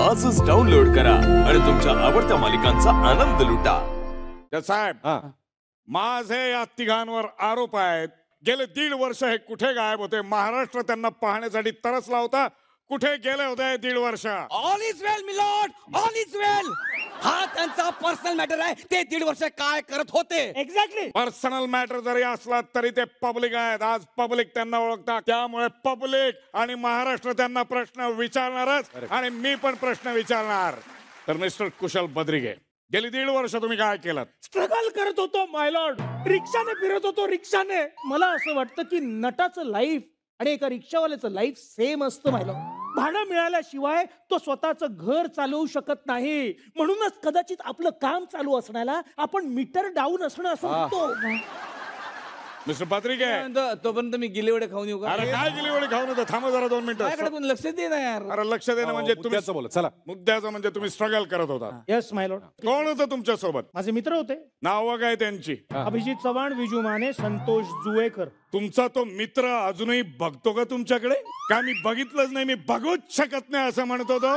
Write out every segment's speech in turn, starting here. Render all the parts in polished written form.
आजच डाउनलोड करा आणि तुमच्या आवडत्या मालिकांचा आनंद लुटा. साहेब, माझे या तिघांवर आरोप आहेत. गेले 1.5 वर्ष हे कुठे गायब होते? महाराष्ट्र त्यांना पाहण्यासाठी तरसला होता. कुठे गेले होते 1.5 वर्ष? All is well milord, all is well. हा त्यांचा पर्सनल मॅटर आहे. ते 1.5 वर्ष काय करत होते? एक्झॅक्टली. पर्सनल मॅटर जरी असला तरी ते पब्लिक आहेत. आज पब्लिक त्यांना ओळखतात. त्यामुळे पब्लिक आणि महाराष्ट्र त्यांना प्रश्न विचारणारच आणि मी पण प्रश्न विचारणार. तर मिस्टर कुशल बद्रिके, गेली 1.5 वर्ष तुम्ही काय केलं? स्ट्रगल करत होतो माय लॉर्ड. रिक्षाने फिरत होतो, रिक्षाने. मला असं वाटतं की नटाचं लाईफ आणि एका रिक्षावाल्याचं लाईफ सेम असतं माय लॉर्ड. भाडं मिळाल्याशिवाय तो स्वतःचं घर चालवू शकत नाही. म्हणूनच कदाचित आपलं काम चालू असण्याला आपण मीटर डाऊन असणं असं म्हणतो. मिस्टर बद्रिके, तोपर्यंत मी गिले वडे खाऊन येऊ का? अरे काय गेली एवढी खाऊन होतं? थांबा जरा 2 मिनिटं. माझ्याकडे कोण लक्ष दे ना यार. अरे लक्ष देणं म्हणजे तुम्ही बोला. चला, मुद्द्याचं म्हणजे तुम्ही स्ट्रगल करत होता. येस माय लॉर्ड. कोण होतं तुमच्या सोबत? माझे मित्र होते. नावं काय त्यांची? अभिजित चव्हाण, विजू माने, संतोष जुवेकर. तुमचा तो मित्र अजूनही बघतो का तुमच्याकडे? का मी बघितलंच नाही, मी बघूच शकत नाही असं म्हणतो तो?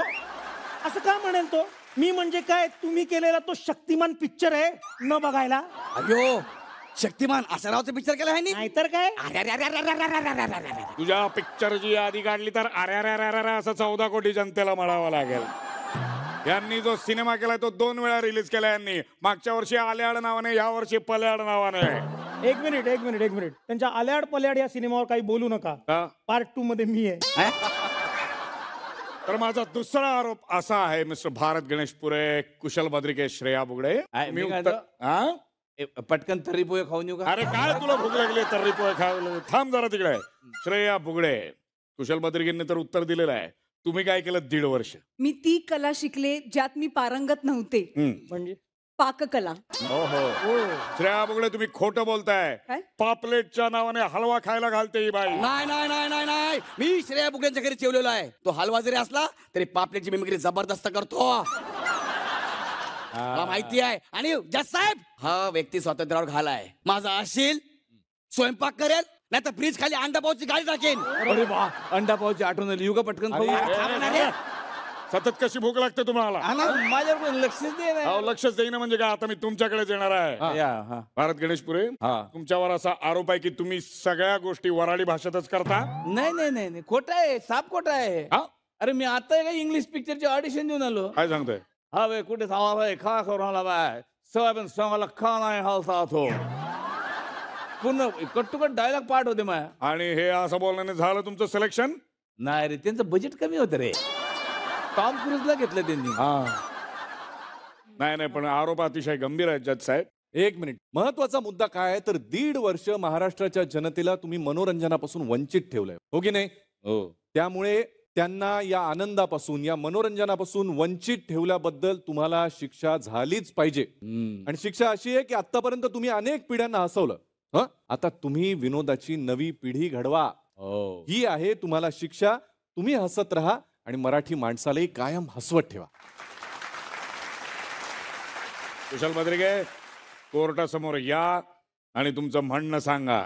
असं का म्हणेल तो? मी म्हणजे काय, तुम्ही केलेला तो शक्तिमान पिक्चर आहे न बघायला? अयो, शक्तिमान आसरावचं पिक्चर केलं आहे नी? नाहीतर काय. तुझ्या पिक्चरची यादी काढली तर अरे असं 14 कोटी जनतेला म्हणावं लागेल. यांनी जो सिनेमा केलाय तो 2 वेळा रिलीज केला. यांनी मागच्या वर्षी आल्याड नावाने, या वर्षी पल्याड नावाने. एक मिनिट. त्यांच्या आल्याड पल्याड या सिनेमावर काही बोलू नका. पार्ट 2 मध्ये मी आहे. तर माझा दुसरा आरोप असा आहे मिस्टर भारत गणेश पुरे, कुशल बद्रिके, श्रेया बुगडे. पटकन तर्री पोहे खाऊन येऊ का? अरे काय तुला भूक लागली तर्री पोहे खायला? थांब जरा तिकडे. श्रेया बुगडे, कुशल बद्रिकेंनी तर उत्तर दिलेलं आहे. तुम्ही काय केलं 1.5 वर्ष? मी ती कला शिकले ज्यात मी पारंगत नव्हते. म्हणजे पाककला. श्रेया बुगडे, तुम्ही खोटं बोलताय. काय? पापलेटच्या नावाने हलवा खायला घालते ही बाई. नाही. मी श्रेया बुगड्यांच्या घरी जेवलेलो आहे. तो हलवा जरी असला तरी पापलेटची मिमिक्री जबरदस्त करतो. मला माहिती आहे. आणि जज साहेब, हा व्यक्ती स्वातंत्र्यावर घालाय. माझा असेल स्वयंपाक करेल, नाही तर फ्रीज खाली अंडा पावची गाडी टाकेन. अरे वा, अंडा पावची आठवण आली. येऊ का पटकन? सतत कशी भूक लागते तुम्हाला? माझ्यावर लक्ष दे. लक्षच देईना म्हणजे काय? आता मी तुमच्याकडेच येणार आहे. भारत गणेश पुरे, तुमच्यावर असा आरोप आहे की तुम्ही सगळ्या गोष्टी वराडी भाषेतच करता. नाही, खोटं आहे, साप खोटं आहे. अरे मी आता का इंग्लिश पिक्चरची ऑडिशन देऊन आलो. काय सांगतोय? हा भाई कुठे भाई खा करून आला बाय. सोयाबीन सोंगाला खा नाही हालता तो. पूर्ण कट्टुकट डायलॉग पाठ होते माया. आणि हे असं बोलण्याने झालं तुमचं सिलेक्शन? नाही रे, त्यांचं बजेट कमी होतं रे. टॉम क्रूजला घेतलं त्यांनी. नाही, पण आरोप अतिशय गंभीर आहे जज साहेब. 1 मिनिट. महत्वाचा मुद्दा काय आहे तर 1.5 वर्ष महाराष्ट्राच्या जनतेला तुम्ही मनोरंजनापासून वंचित ठेवलंय, हो की नाही? हो. त्यामुळे त्यांना या आनंदापासून, या मनोरंजनापासून वंचित ठेवल्याबद्दल तुम्हाला शिक्षा झालीच पाहिजे. आणि शिक्षा अशी आहे की आतापर्यंत तुम्ही अनेक पिढ्यांना हसवलं. आता तुम्ही विनोदाची नवी पिढी घडवा. ही आहे तुम्हाला शिक्षा. तुम्ही हसत राहा आणि मराठी माणसालाही कायम हसवत ठेवा. कुशल बद्रिके, कोर्टासमोर या आणि तुमचं म्हणणं सांगा.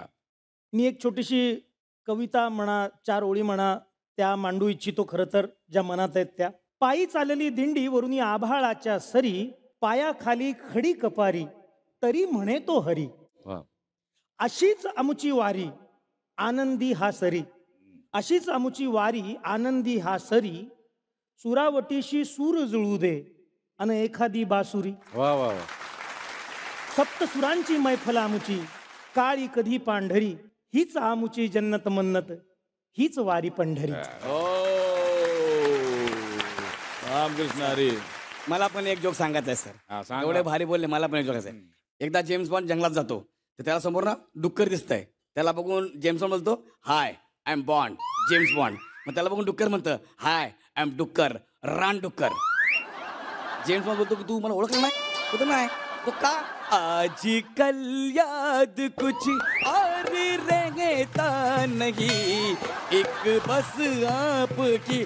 मी एक छोटीशी कविता म्हणा, 4 ओळी म्हणा, त्या मांडू इच्छितो. खरं तर ज्या मनात आहेत त्या. पायी चालली दिंडी वरून आभाळाच्या सरी, पायाखाली खडी कपारी, तरी म्हणे तो हरी. अशीच आमुची वारी आनंदी हा सरी, अशीच आमुची वारी आनंदी हा सरी, सुरावटीशी सूर जुळू दे अन एखादी बासुरी. वा वा. सप्त सुरांची मैफल आमुची, काळी कधी पांढरी, हीच आमुची जन्नत मन्नत, हीच वारी पंढरी. रामकृष्ण हरी. मला पण एक जोक सांगायचा आहे सर. एवढे भारी बोलले, मला पण एक जोक आहे. एकदा जेम्स बॉन्ड जंगलात जातो, तर त्याला समोर ना डुक्कर दिसतंय. त्याला बघून जेम्स बॉन्ड बोलतो, hi I am Bond, James Bond. मग त्याला बघून डुक्कर म्हणतं, हाय आय एम डुक्कर, रान डुक्कर. जेम्स बॉन्ड बोलतो, तू मला ओळखलं नाही? होतं नाही. तो का? आजकल याद कुछ और रहता नहीं, एक बस आपकी.